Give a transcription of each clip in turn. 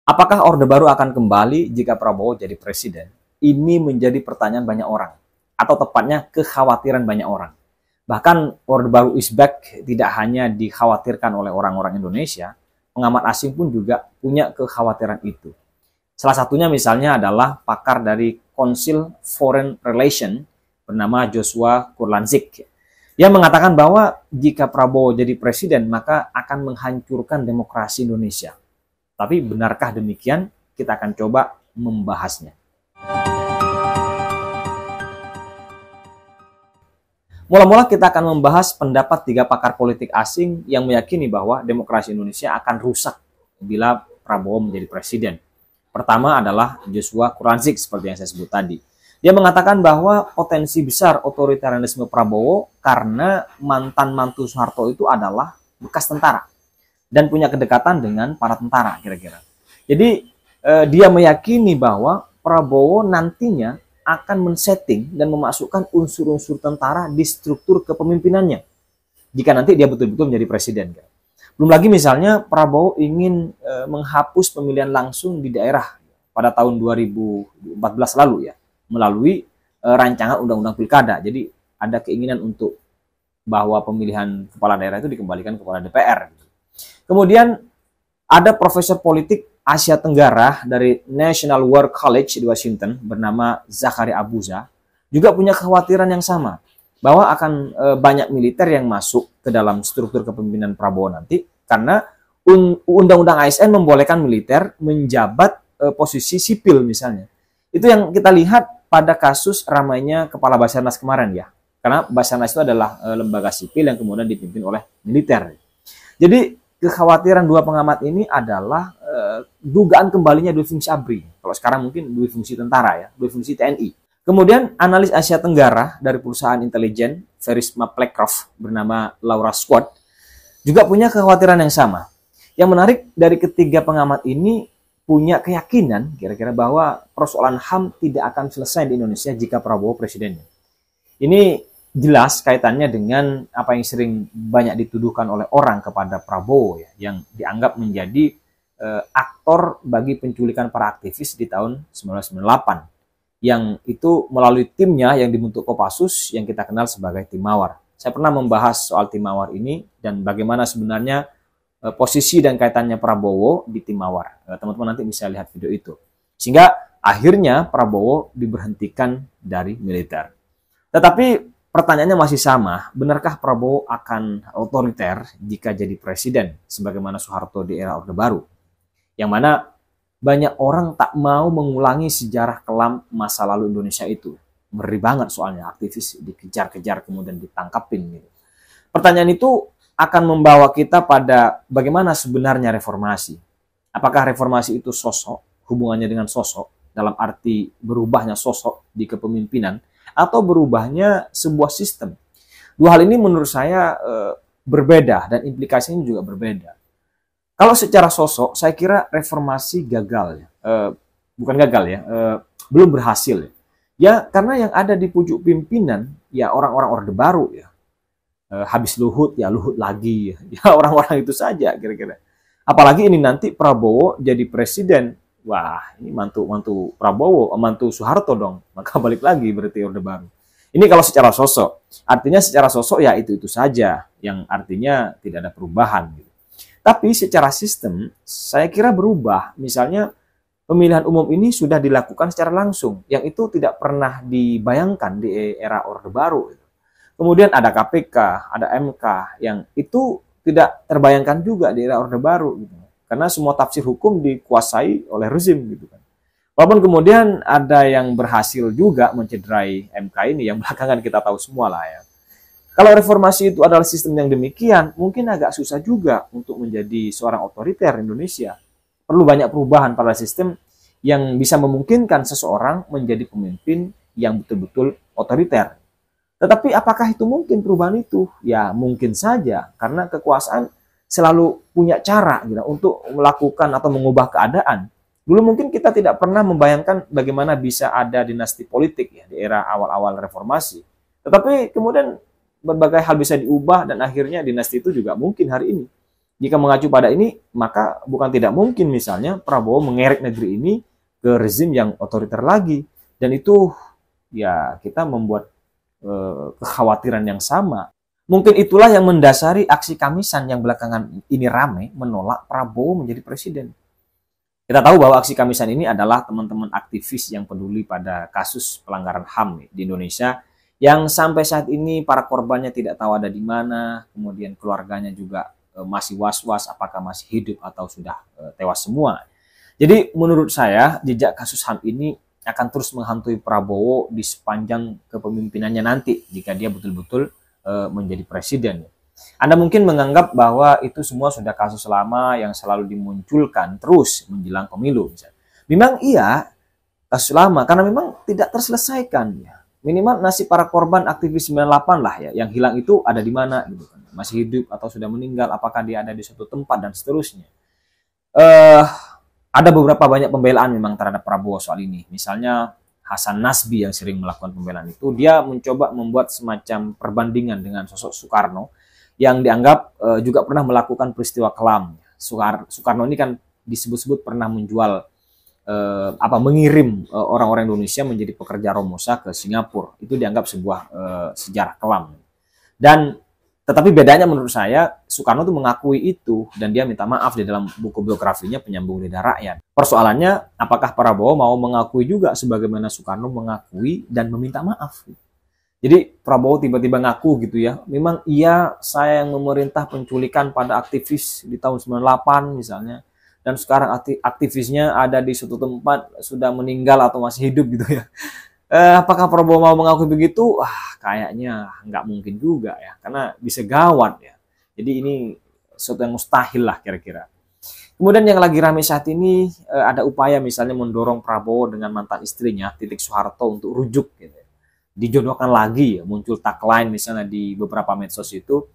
Apakah Orde Baru akan kembali jika Prabowo jadi presiden? Ini menjadi pertanyaan banyak orang, atau tepatnya kekhawatiran banyak orang. Bahkan Orde Baru is back tidak hanya dikhawatirkan oleh orang-orang Indonesia, pengamat asing pun juga punya kekhawatiran itu. Salah satunya misalnya adalah pakar dari Council Foreign Relation bernama Joshua Kurlanzik. Dia mengatakan bahwa jika Prabowo jadi presiden maka akan menghancurkan demokrasi Indonesia. Tapi benarkah demikian? Kita akan coba membahasnya. Mula-mula kita akan membahas pendapat 3 pakar politik asing yang meyakini bahwa demokrasi Indonesia akan rusak bila Prabowo menjadi presiden. Pertama adalah Joshua Kurlanzik seperti yang saya sebut tadi. Dia mengatakan bahwa potensi besar otoritarianisme Prabowo karena mantan mantu Soeharto itu adalah bekas tentara dan punya kedekatan dengan para tentara kira-kira. Jadi dia meyakini bahwa Prabowo nantinya akan men-setting dan memasukkan unsur-unsur tentara di struktur kepemimpinannya jika nanti dia betul-betul menjadi presiden. Belum lagi misalnya Prabowo ingin menghapus pemilihan langsung di daerah pada tahun 2014 lalu ya, melalui rancangan undang-undang pilkada. Jadi ada keinginan untuk bahwa pemilihan kepala daerah itu dikembalikan kepada DPR. Kemudian ada profesor politik Asia Tenggara dari National War College di Washington bernama Zachary Abuza juga punya kekhawatiran yang sama bahwa akan banyak militer yang masuk ke dalam struktur kepemimpinan Prabowo nanti karena undang-undang ASN membolehkan militer menjabat posisi sipil misalnya. Itu yang kita lihat pada kasus ramainya Kepala Basarnas kemarin ya. Karena Basarnas itu adalah lembaga sipil yang kemudian dipimpin oleh militer. Jadi kekhawatiran 2 pengamat ini adalah dugaan kembalinya dui fungsi ABRI. Kalau sekarang mungkin dui fungsi tentara ya, dui fungsi TNI. Kemudian analis Asia Tenggara dari perusahaan intelijen Verisma Plekrov bernama Laura Squad juga punya kekhawatiran yang sama. Yang menarik dari ketiga pengamat ini punya keyakinan kira-kira bahwa persoalan HAM tidak akan selesai di Indonesia jika Prabowo presidennya. Ini jelas kaitannya dengan apa yang sering banyak dituduhkan oleh orang kepada Prabowo ya, yang dianggap menjadi aktor bagi penculikan para aktivis di tahun 1998 yang itu melalui timnya yang dibentuk Kopassus yang kita kenal sebagai Tim Mawar. Saya pernah membahas soal Tim Mawar ini dan bagaimana sebenarnya posisi dan kaitannya Prabowo di Tim Mawar. Teman-teman nanti bisa lihat video itu. Sehingga akhirnya Prabowo diberhentikan dari militer. Tetapi pertanyaannya masih sama, benarkah Prabowo akan otoriter jika jadi presiden sebagaimana Soeharto di era Orde Baru? Yang mana banyak orang tak mau mengulangi sejarah kelam masa lalu Indonesia itu. Ngeri banget soalnya aktivis dikejar-kejar kemudian ditangkapin gitu. Pertanyaan itu akan membawa kita pada bagaimana sebenarnya reformasi. Apakah reformasi itu sosok, hubungannya dengan sosok dalam arti berubahnya sosok di kepemimpinan atau berubahnya sebuah sistem. 2 hal ini menurut saya berbeda dan implikasinya juga berbeda. Kalau secara sosok, saya kira reformasi gagal ya. Bukan gagal ya, belum berhasil ya. Ya karena yang ada di pucuk pimpinan ya orang-orang Orde Baru ya. Habis Luhut ya Luhut lagi ya orang-orang itu saja kira-kira. Apalagi ini nanti Prabowo jadi presiden. Wah, ini mantu Prabowo, mantu Soeharto dong. Maka balik lagi berarti Orde Baru. Ini kalau secara sosok. Artinya secara sosok ya itu saja. Yang artinya tidak ada perubahan. Gitu. Tapi secara sistem, saya kira berubah. Misalnya pemilihan umum ini sudah dilakukan secara langsung. Yang itu tidak pernah dibayangkan di era Orde Baru. Gitu. Kemudian ada KPK, ada MK. Yang itu tidak terbayangkan juga di era Orde Baru. Gitu. Karena semua tafsir hukum dikuasai oleh rezim gitu kan. Walaupun kemudian ada yang berhasil juga mencederai MK ini yang belakangan kita tahu semua lah ya. Kalau reformasi itu adalah sistem yang demikian, mungkin agak susah juga untuk menjadi seorang otoriter Indonesia. Perlu banyak perubahan pada sistem yang bisa memungkinkan seseorang menjadi pemimpin yang betul-betul otoriter. Tetapi apakah itu mungkin perubahan itu? Ya mungkin saja, karena kekuasaan selalu punya cara gitu, untuk melakukan atau mengubah keadaan. Dulu mungkin kita tidak pernah membayangkan bagaimana bisa ada dinasti politik ya di era awal-awal reformasi. Tetapi kemudian berbagai hal bisa diubah dan akhirnya dinasti itu juga mungkin hari ini. jika mengacu pada ini, maka bukan tidak mungkin misalnya Prabowo mengerek negeri ini ke rezim yang otoriter lagi. Dan itu ya kita membuat kekhawatiran yang sama. Mungkin itulah yang mendasari aksi Kamisan yang belakangan ini ramai menolak Prabowo menjadi presiden. Kita tahu bahwa aksi Kamisan ini adalah teman-teman aktivis yang peduli pada kasus pelanggaran HAM di Indonesia, yang sampai saat ini para korbannya tidak tahu ada di mana, kemudian keluarganya juga masih was-was apakah masih hidup atau sudah tewas semua. Jadi menurut saya jejak kasus HAM ini akan terus menghantui Prabowo di sepanjang kepemimpinannya nanti jika dia betul-betul menjadi presiden. Anda mungkin menganggap bahwa itu semua sudah kasus lama yang selalu dimunculkan terus menjelang pemilu. Memang iya, kasus lama karena memang tidak terselesaikan. Ya. Minimal nasib para korban aktivis 98 lah ya, yang hilang itu ada di mana gitu kan. Masih hidup atau sudah meninggal, apakah dia ada di suatu tempat dan seterusnya. Ada beberapa banyak pembelaan memang terhadap Prabowo soal ini. Misalnya Hasan Nasbi yang sering melakukan pembelaan itu, dia mencoba membuat semacam perbandingan dengan sosok Soekarno yang dianggap juga pernah melakukan peristiwa kelam. Soekarno ini kan disebut-sebut pernah menjual mengirim orang-orang Indonesia menjadi pekerja romosa ke Singapura. Itu dianggap sebuah sejarah kelam. Dan tetapi bedanya menurut saya, Soekarno itu mengakui itu dan dia minta maaf di dalam buku biografinya Penyambung Lidah Rakyat. Persoalannya, apakah Prabowo mau mengakui juga sebagaimana Soekarno mengakui dan meminta maaf? Jadi Prabowo tiba-tiba ngaku gitu ya, memang iya saya yang memerintah penculikan pada aktivis di tahun 98 misalnya, dan sekarang aktivisnya ada di suatu tempat sudah meninggal atau masih hidup gitu ya. Apakah Prabowo mau mengakui begitu? Kayaknya nggak mungkin juga ya, karena bisa gawat ya. Jadi ini sesuatu yang mustahil lah kira-kira. Kemudian yang lagi ramai saat ini ada upaya misalnya mendorong Prabowo dengan mantan istrinya Titik Soeharto untuk rujuk gitu. Dijodohkan lagi ya, muncul tagline misalnya di beberapa medsos itu,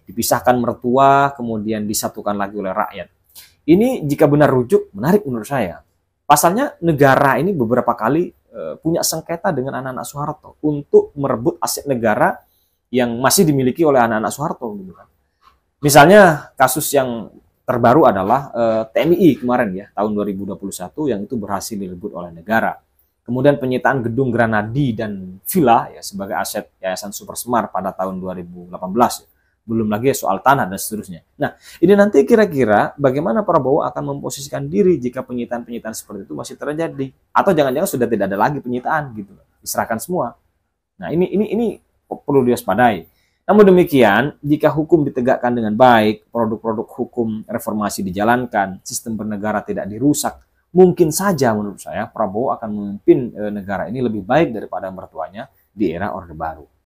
dipisahkan mertua kemudian disatukan lagi oleh rakyat. Ini jika benar rujuk menarik menurut saya. Pasalnya negara ini beberapa kali punya sengketa dengan anak-anak Soeharto untuk merebut aset negara yang masih dimiliki oleh anak-anak Soeharto gitu kan. Misalnya kasus yang terbaru adalah TMI kemarin ya, tahun 2021 yang itu berhasil direbut oleh negara. Kemudian penyitaan gedung Granadi dan villa ya sebagai aset Yayasan Super Semar pada tahun 2018. Ya. Belum lagi soal tanah dan seterusnya. Nah, ini nanti kira-kira bagaimana Prabowo akan memposisikan diri jika penyitaan-penyitaan seperti itu masih terjadi, atau jangan-jangan sudah tidak ada lagi penyitaan gitu, diserahkan semua. Nah, ini perlu diwaspadai. Namun demikian, jika hukum ditegakkan dengan baik, produk-produk hukum reformasi dijalankan, sistem bernegara tidak dirusak, mungkin saja menurut saya Prabowo akan memimpin negara ini lebih baik daripada mertuanya di era Orde Baru.